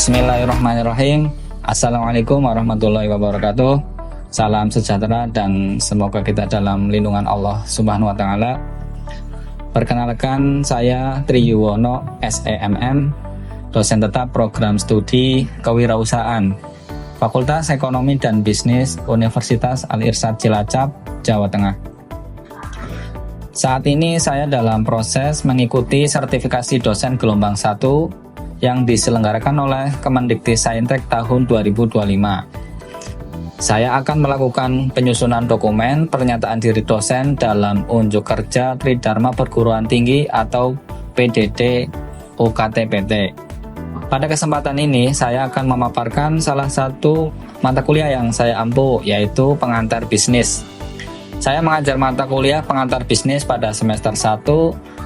Bismillahirrahmanirrahim. Assalamualaikum warahmatullahi wabarakatuh. Salam sejahtera dan semoga kita dalam lindungan Allah Subhanahu wa taala. Perkenalkan, saya Tri Yuwono SEMM, dosen tetap program studi kewirausahaan Fakultas Ekonomi dan Bisnis Universitas Al-Irsyad Cilacap, Jawa Tengah. Saat ini saya dalam proses mengikuti sertifikasi dosen gelombang 1 yang diselenggarakan oleh Kemendikti-Saintek tahun 2025. Saya akan melakukan penyusunan dokumen pernyataan diri dosen dalam unjuk kerja Tridharma Perguruan Tinggi atau PDD UKT-PT. Pada kesempatan ini, saya akan memaparkan salah satu mata kuliah yang saya ampu, yaitu pengantar bisnis. Saya mengajar mata kuliah pengantar bisnis pada semester 1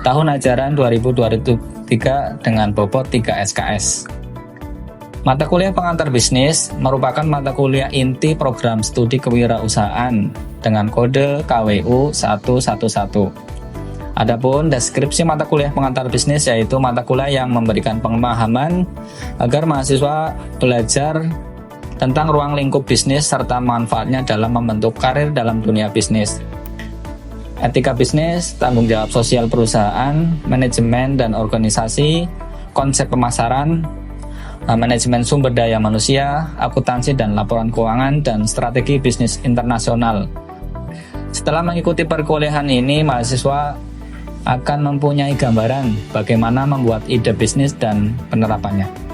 tahun ajaran 2023 dengan bobot 3 SKS. Mata kuliah pengantar bisnis merupakan mata kuliah inti program studi kewirausahaan dengan kode KWU 111. Adapun deskripsi mata kuliah pengantar bisnis yaitu mata kuliah yang memberikan pemahaman agar mahasiswa belajar tentang ruang lingkup bisnis serta manfaatnya dalam membentuk karir dalam dunia bisnis. Etika bisnis, tanggung jawab sosial perusahaan, manajemen dan organisasi, konsep pemasaran, manajemen sumber daya manusia, akuntansi dan laporan keuangan, dan strategi bisnis internasional. Setelah mengikuti perkuliahan ini, mahasiswa akan mempunyai gambaran bagaimana membuat ide bisnis dan penerapannya.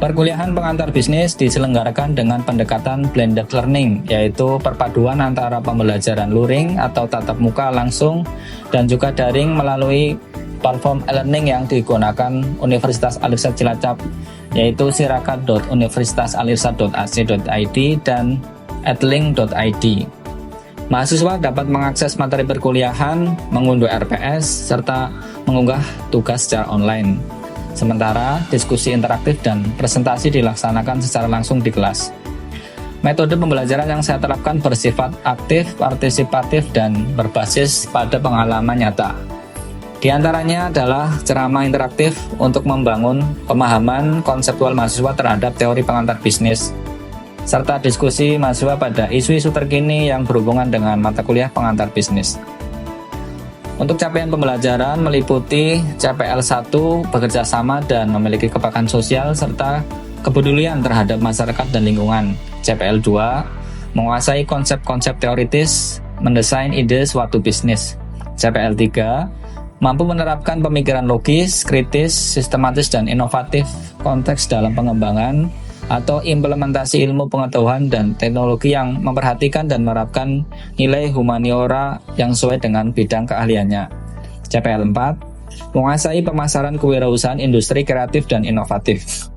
Perkuliahan pengantar bisnis diselenggarakan dengan pendekatan blended learning, yaitu perpaduan antara pembelajaran luring atau tatap muka langsung dan juga daring melalui platform e-learning yang digunakan Universitas Al-Irsyad Cilacap, yaitu sirakat.universitasalirsyad.ac.id dan edlink.id. Mahasiswa dapat mengakses materi perkuliahan, mengunduh RPS, serta mengunggah tugas secara online. Sementara diskusi interaktif dan presentasi dilaksanakan secara langsung di kelas. Metode pembelajaran yang saya terapkan bersifat aktif, partisipatif, dan berbasis pada pengalaman nyata. Di antaranya adalah ceramah interaktif untuk membangun pemahaman konseptual mahasiswa terhadap teori pengantar bisnis, serta diskusi mahasiswa pada isu-isu terkini yang berhubungan dengan mata kuliah pengantar bisnis. Untuk capaian pembelajaran meliputi CPL 1 bekerja sama dan memiliki kepekaan sosial serta kepedulian terhadap masyarakat dan lingkungan. CPL 2 menguasai konsep-konsep teoritis, mendesain ide suatu bisnis. CPL 3 mampu menerapkan pemikiran logis, kritis, sistematis dan inovatif konteks dalam pengembangan atau implementasi ilmu pengetahuan dan teknologi yang memperhatikan dan menerapkan nilai humaniora yang sesuai dengan bidang keahliannya. CPL 4 menguasai pemasaran kewirausahaan industri kreatif dan inovatif.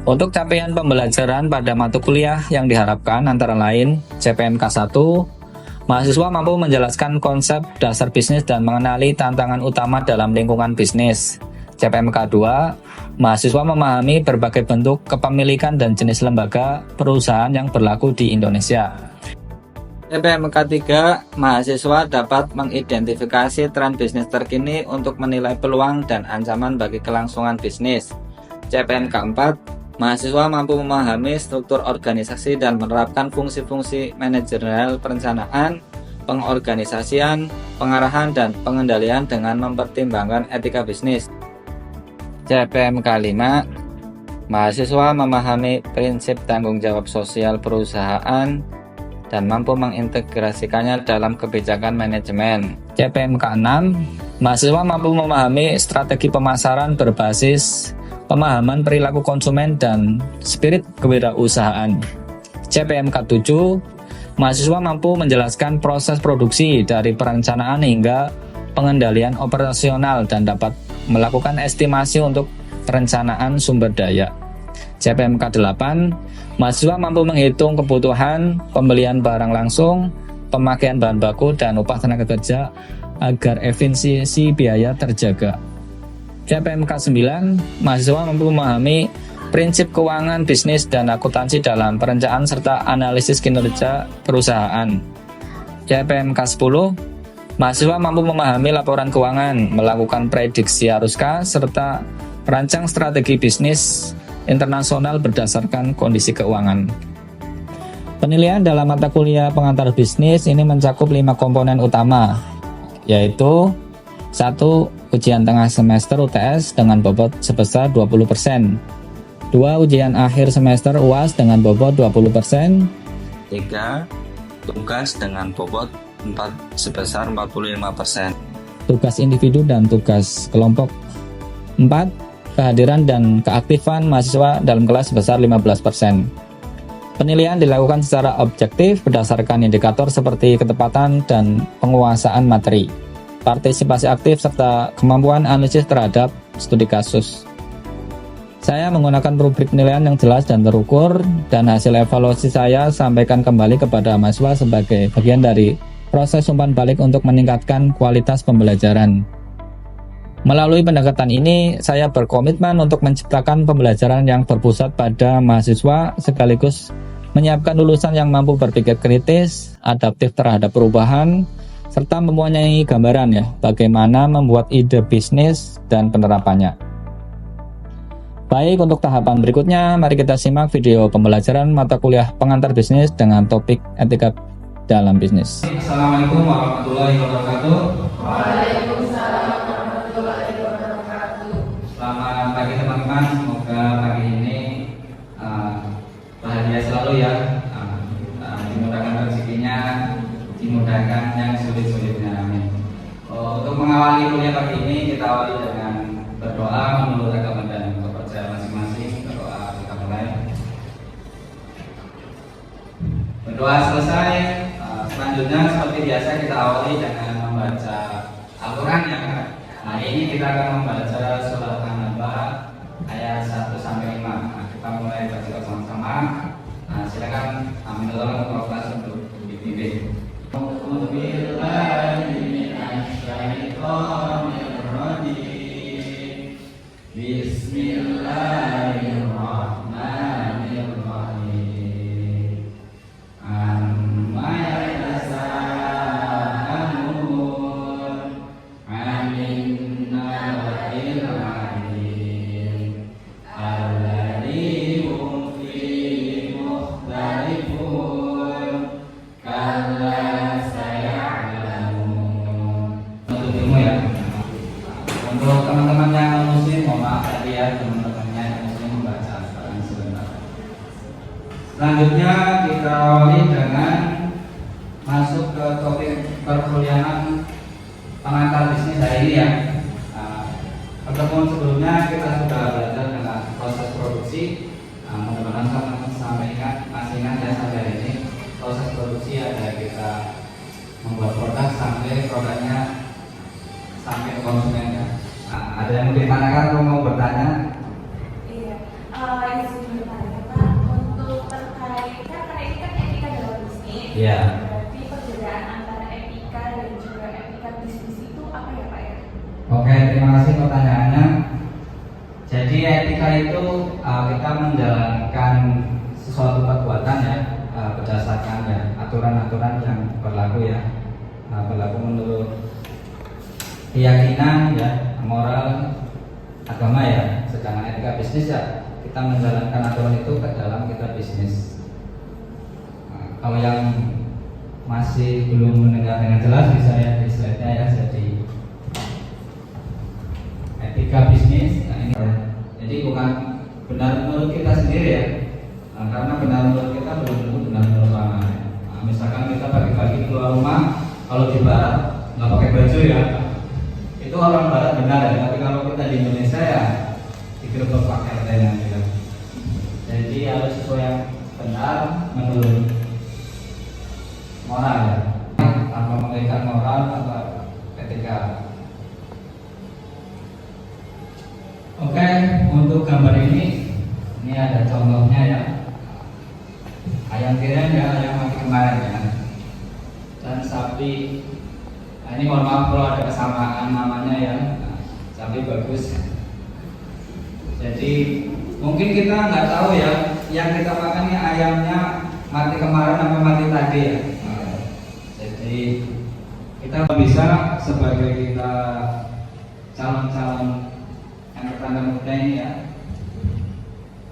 Untuk capaian pembelajaran pada mata kuliah yang diharapkan antara lain CPMK 1, mahasiswa mampu menjelaskan konsep dasar bisnis dan mengenali tantangan utama dalam lingkungan bisnis. CPMK 2, mahasiswa memahami berbagai bentuk kepemilikan dan jenis lembaga perusahaan yang berlaku di Indonesia. CPMK 3, mahasiswa dapat mengidentifikasi tren bisnis terkini untuk menilai peluang dan ancaman bagi kelangsungan bisnis. CPMK 4, mahasiswa mampu memahami struktur organisasi dan menerapkan fungsi-fungsi manajerial perencanaan, pengorganisasian, pengarahan, dan pengendalian dengan mempertimbangkan etika bisnis. CPMK 5, mahasiswa memahami prinsip tanggung jawab sosial perusahaan dan mampu mengintegrasikannya dalam kebijakan manajemen. CPMK 6, mahasiswa mampu memahami strategi pemasaran berbasis pemahaman perilaku konsumen dan spirit kewirausahaan. CPMK 7, mahasiswa mampu menjelaskan proses produksi dari perencanaan hingga pengendalian operasional dan dapat melakukan estimasi untuk perencanaan sumber daya. CPMK 8, mahasiswa mampu menghitung kebutuhan pembelian barang langsung, pemakaian bahan baku, dan upah tenaga kerja agar efisiensi biaya terjaga. CPMK 9, mahasiswa mampu memahami prinsip keuangan bisnis dan akuntansi dalam perencanaan serta analisis kinerja perusahaan. CPMK 10, mahasiswa mampu memahami laporan keuangan, melakukan prediksi arus kas, serta Rancang strategi bisnis internasional berdasarkan kondisi keuangan. Penilaian dalam mata kuliah pengantar bisnis ini mencakup 5 komponen utama, yaitu 1. Ujian tengah semester UTS dengan bobot sebesar 20%. 2. Ujian akhir semester UAS dengan bobot 20%. 3. Tugas dengan bobot 4 sebesar 45%. Tugas individu dan tugas kelompok. 4. Kehadiran dan keaktifan mahasiswa dalam kelas sebesar 15%. Penilaian dilakukan secara objektif berdasarkan indikator seperti ketepatan dan penguasaan materi, partisipasi aktif, serta kemampuan analisis terhadap studi kasus. Saya menggunakan rubrik penilaian yang jelas dan terukur, dan hasil evaluasi saya sampaikan kembali kepada mahasiswa sebagai bagian dari proses umpan balik untuk meningkatkan kualitas pembelajaran. Melalui pendekatan ini, saya berkomitmen untuk menciptakan pembelajaran yang berpusat pada mahasiswa sekaligus menyiapkan lulusan yang mampu berpikir kritis, adaptif terhadap perubahan, serta mempunyai gambaran bagaimana membuat ide bisnis dan penerapannya. Baik, untuk tahapan berikutnya, mari kita simak video pembelajaran mata kuliah pengantar bisnis dengan topik etika dalam bisnis. Assalamualaikum warahmatullahi wabarakatuh. Waalaikumsalam warahmatullahi wabarakatuh. Selamat pagi teman-teman, semoga pagi ini bahagia selalu ya, dimudahkan rezekinya, dimudahkan yang sulit-sulitnya, amin. Untuk mengawali kuliah pagi ini, kita awali dengan berdoa menurut agama dan kepercayaan masing-masing. Berdoa, kita mulai. Berdoa selesai, selanjutnya seperti biasa kita awali dengan membaca Al-Quran ya. Nah, ini kita akan membaca surat An-Naba ayat 1-5. Nah, kita mulai baca sama-sama. Nah, silakan minta tolong untuk kelas untuk dipimpin. Bismillahirrahmanirrahim. Amma yatasaalun 'anil naba'il 'azim alladzi hum fihi mukhtalifun kalla saya'lamun. Untuk ilmu ya. Untuk teman-teman yang muslim, mohon maaf tadi ya, teman-temannya yang muslim membaca Al-Quran sebentar. Selanjutnya kita awali dengan masuk ke topik perkuliahan pengantar bisnis hari ini ya. Pertemuan sebelumnya kita sudah belajar tentang proses produksi. Mudah-mudahan teman-teman sampai masih ingat ya sampai hari ini. Proses produksi ada kita membuat produk sampai produknya sampai ke konsumen ya. Ada yang mau ditanyakan atau mau bertanya? Iya, izin bertanya Pak, untuk terkait karena ini kan etika dalam bisnis. Iya. Berarti perbedaan antara etika dan juga etika bisnis itu apa ya Pak ya? Oke, terima kasih pertanyaannya. Jadi etika itu kita menjalankan sesuatu perbuatan ya, berdasarkan ya aturan-aturan yang berlaku ya, berlaku menurut keyakinan ya, moral agama ya. Sedangkan etika bisnis ya kita menjalankan aturan itu ke dalam kita bisnis. Kalau yang masih belum mendengar dengan jelas bisa ya di slide-nya ya. Jadi etika bisnis, nah ini jadi bukan benar menurut kita sendiri ya, karena benar menurut kita belum tentu benar menurut orang lain. Misalkan kita pagi-pagi keluar rumah, kalau di barat nggak pakai baju ya, itu orang barat benar ya. Tapi kalau kita di Indonesia ya digerebek pakai RT-nya gitu. Jadi harus sesuai yang benar menurut moral ya, tanpa mengikat moral atau etika. Oke, untuk gambar ini ada contohnya ya. Ayam tiren ya, ayam mati kemarin ya. Dan sapi. Nah, ini mohon maaf kalau ada kesamaan namanya ya. Sapi bagus. Jadi mungkin kita nggak tahu ya, yang kita makan ini ayamnya mati kemarin atau mati tadi ya. Jadi kita bisa sebagai kita calon-calon yang petanda muda ini ya.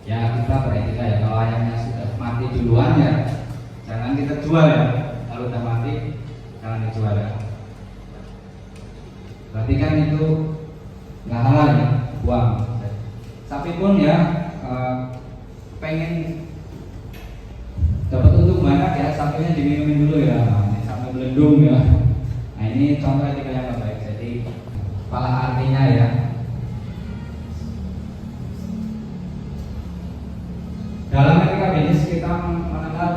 Ya kita beretika ya, kalau ayamnya sudah mati duluan ya jangan kita jual ya. Kalau udah mati jangan dijual ya. Berarti kan itu nggak halal ya, buang. Sapi pun ya pengen dapat untung banyak ya, sapinya diminumin dulu ya, sampai melendung ya. Nah ini contoh etika yang nggak baik. Jadi kepala artinya ya, dalam etika bisnis kita mengenal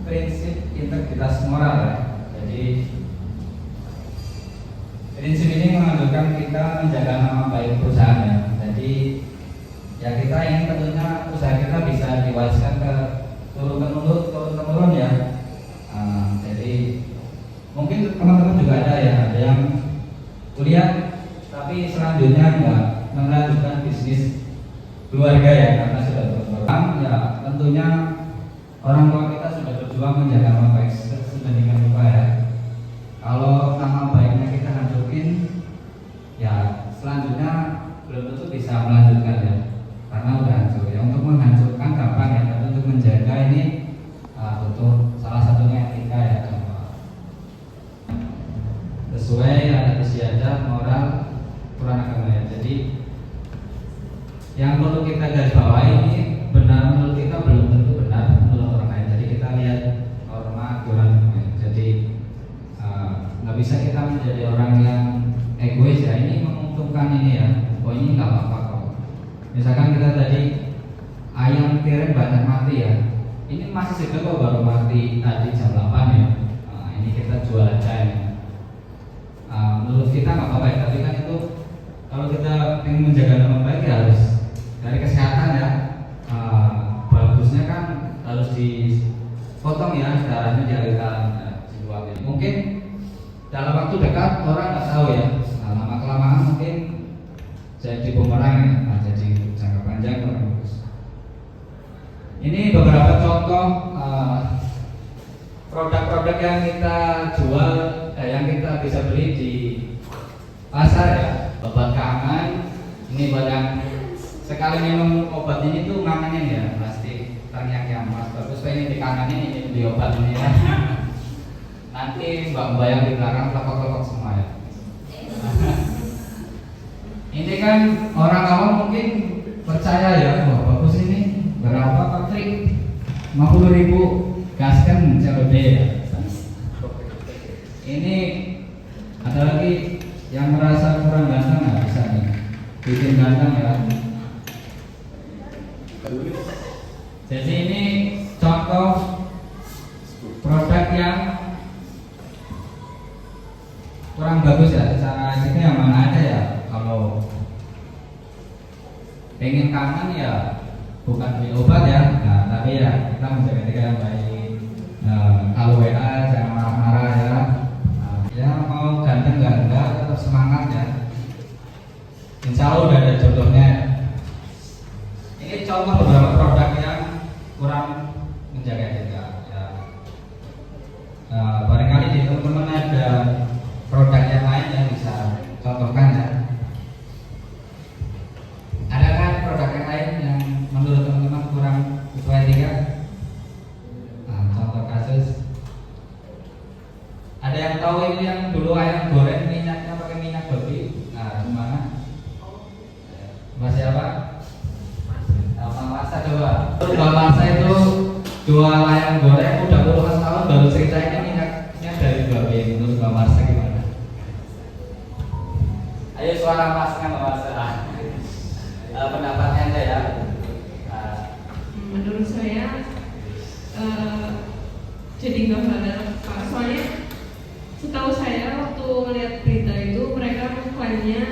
prinsip integritas moral ya. Jadi prinsip ini menganjurkan kita menjaga nama baik perusahaan ya. Jadi ya kita ingin tentunya usaha kita bisa diwariskan ke turun temurun ya. Jadi mungkin teman-teman juga ada ya, ada yang kuliah tapi selanjutnya nggak melanjutkan bisnis keluarga ya karena sudah turun ya. Tentunya orang tua kita sudah berjuang menjaga nama baik sedemikian rupa ya. Kalau nama baiknya kita hancurin ya selanjutnya belum tentu bisa melanjutkan ya, karena udah hancur ya. Untuk menghancurkan gampang ya, tapi untuk menjaga ini butuh salah satunya etika ya, sesuai adat istiadat moral Quran agama ya. Jadi yang perlu kita garis bawahi ini benar menurut kita belum tentu benar menurut orang lain. Jadi kita lihat norma Quran ya. Jadi nggak bisa kita menjadi orang yang egois ya, ini menguntungkan ini ya, oh ini nggak apa-apa kok. Misalkan kita tadi ayam tiren banyak mati ya, ini masih segar kok, baru mati tadi jam 8 ya. Ini kita jual aja ya. Menurut kita nggak apa-apa ya, tapi kan itu kalau kita ingin menjaga nama baik ya harus dari kesehatan ya. Bagusnya kan harus dipotong ya, darahnya dialirkan dibuang. Mungkin dalam waktu dekat orang nggak tahu ya, lama kelamaan mungkin jadi bumerang ya. Jadi jangka panjang orang bagus. Ini beberapa contoh produk-produk yang kita jual, yang kita bisa beli di pasar ya. Obat kangen, ini buat yang sekali minum obat ini tuh ngangenin ya, pasti terngiang-ngiang mas bagus pengen dikangenin ini di obat ini ya. Nanti mbak-mbak yang di belakang kelopok-kelopok semua ya. Ini kan orang awam mungkin percaya ya, wah bagus ini berapa per trik 50.000 gaskan COD ya. Ini ada lagi yang merasa kurang ganteng nggak bisa nih bikin ganteng ya. Jadi ini contoh produk yang kurang bagus ya secara etika. Yang mana ada ya, kalau pengen kangen ya bukan beli obat ya, nah, tapi ya kita menjaga etika yang baik. Kalau WA jangan marah-marah ya. Ya mau ganteng enggak tetap semangat ya. Insya Allah udah ada jodohnya. Ini contoh beberapa produk yang kurang menjaga etika ya. Barangkali di teman-teman ada produk yang lain yang bisa contohkan ya. Adakah produk yang lain yang menurut teman-teman kurang sesuai etika? Contoh kasus, ada yang tahu ini yang dulu ayam goreng minyaknya pakai minyak babi? Nah, gimana? Mas siapa? Bang Masa coba. Bang Masa itu jual ayam goreng udah puluhan tahun baru ceritanya minyaknya dari babi. Menurut Bang Masa gimana? Ayo suara Masnya Bang Masa. Pendapatnya aja ya. Menurut saya jadi nggak halal Pak. Soalnya setahu saya waktu melihat berita itu mereka mengklaimnya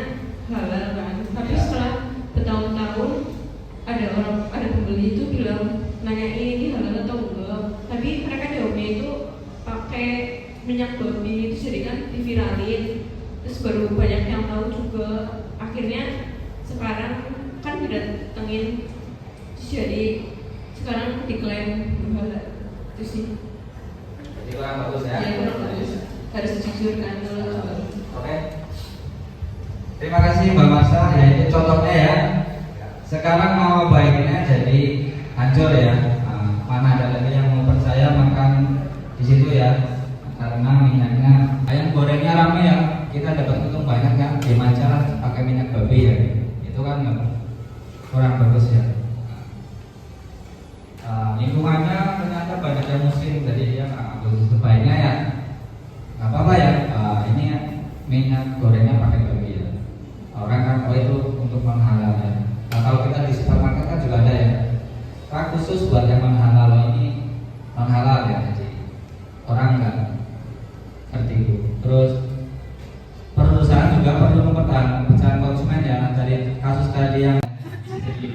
halal kan, tapi setelah bertahun-tahun ada pembeli itu bilang nanya ini halal atau enggak, tapi mereka jawabnya itu pakai minyak babi itu, jadi kan diviralin terus baru banyak yang tahu juga. Akhirnya sekarang kan didatengin jadi sekarang diklaim berhalal itu sih. Jadi kurang bagus ya. Ya kurang bagus, harus dijujurkan. Oke. Terima kasih Mbak Masa, ya itu contohnya ya. sekarang nama baiknya jadi hancur ya. Mana ada lagi yang mau percaya makan di situ ya, karena minyaknya ayam gorengnya rame ya, kita dapat untung banyak kan, di aja pakai minyak babi ya, itu kan kurang bagus ya. Lingkungannya ternyata banyak yang muslim, jadi ya sebaiknya ya nggak apa-apa ya. Ini minyak gorengnya pakai babi ya, orang kan itu untuk menghalal ya. Nah, kalau kita di supermarket kan juga ada ya, khusus buat yang menghalal ini, menghalal ya, jadi orang nggak ngerti itu. Terus perusahaan juga perlu mempertahankan konsumen ya, dari kasus tadi yang jadi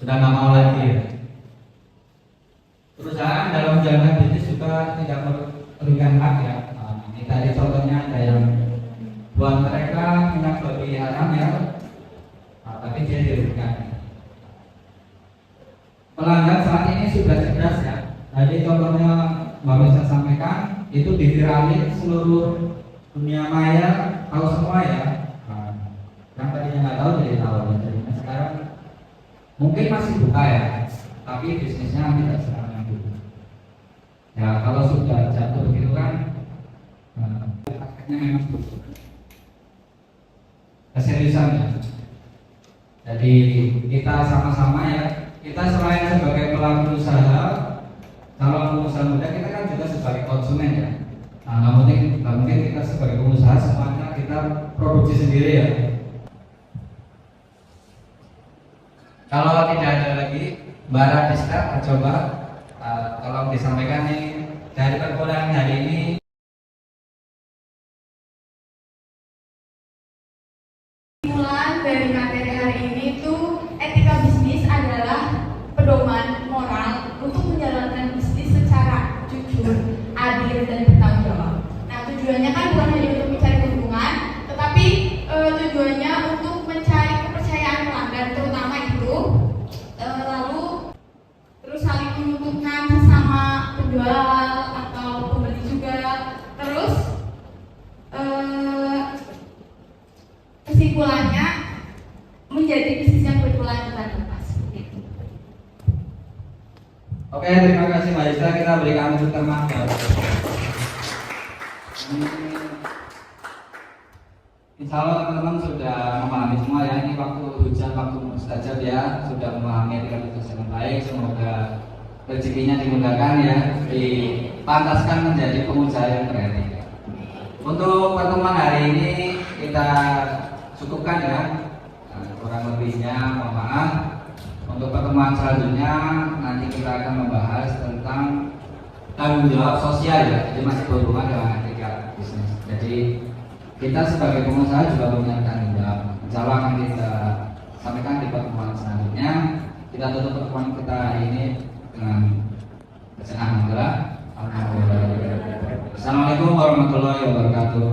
sudah nggak mau lagi ya. Perusahaan dalam menjalankan bisnis juga tidak memberikan hak ya. Ini tadi contohnya ada yang buat mereka minyak babi haram ya, tapi dia dirugikan. Pelanggan saat ini sudah cerdas ya. Tadi contohnya Mbak bisa sampaikan, itu diviralin seluruh dunia maya, tahu semua ya. Yang tadinya nggak tahu jadi tahu. Jadi sekarang mungkin masih buka ya, tapi bisnisnya tidak sekarang dulu. Ya kalau sudah jatuh begitu kan, akhirnya memang butuh keseriusan ya. Jadi kita sama-sama ya. Kita selain sebagai pelaku usaha, calon pengusaha muda, kita kan juga sebagai konsumen ya. Nah, nggak mungkin kita sebagai pengusaha semuanya kita produksi sendiri ya. Kalau tidak ada lagi, Mbak Radista coba tolong disampaikan nih dari perkuliahan hari ini. Kesimpulan dari materi hari ini tuh, etika bisnis adalah pedoman moral untuk menjalankan bisnis secara jujur, adil, dan bertanggung jawab. Nah, tujuannya kan bukan hanya untuk mencari keuntungan, tetapi tujuannya untuk mencari kepercayaan pelanggan, terutama itu. Lalu terus saling menguntungkan sesama penjual atau pembeli juga. Terus kesimpulannya menjadi bisnis yang berkelanjutan. Oke, terima kasih Mbak Isra, kita berikan tepuk tangan ya. Insya Allah teman-teman sudah memahami semua ya. Ini waktu hujan, waktu mustajab ya, sudah memahami etika bisnis dengan baik. Semoga rezekinya dimudahkan ya, dipantaskan menjadi pengusaha yang beretika. Untuk pertemuan hari ini kita cukupkan ya, kurang lebihnya mohon maaf. Untuk pertemuan selanjutnya nanti kita akan membahas tentang tanggung jawab sosial ya, jadi masih berhubungan dengan etika bisnis. Jadi kita sebagai pengusaha juga punya tanggung jawab. Insya Allah akan kita sampaikan di pertemuan selanjutnya. Kita tutup pertemuan kita hari ini dengan bacaan hamdalah. Assalamualaikum warahmatullahi wabarakatuh.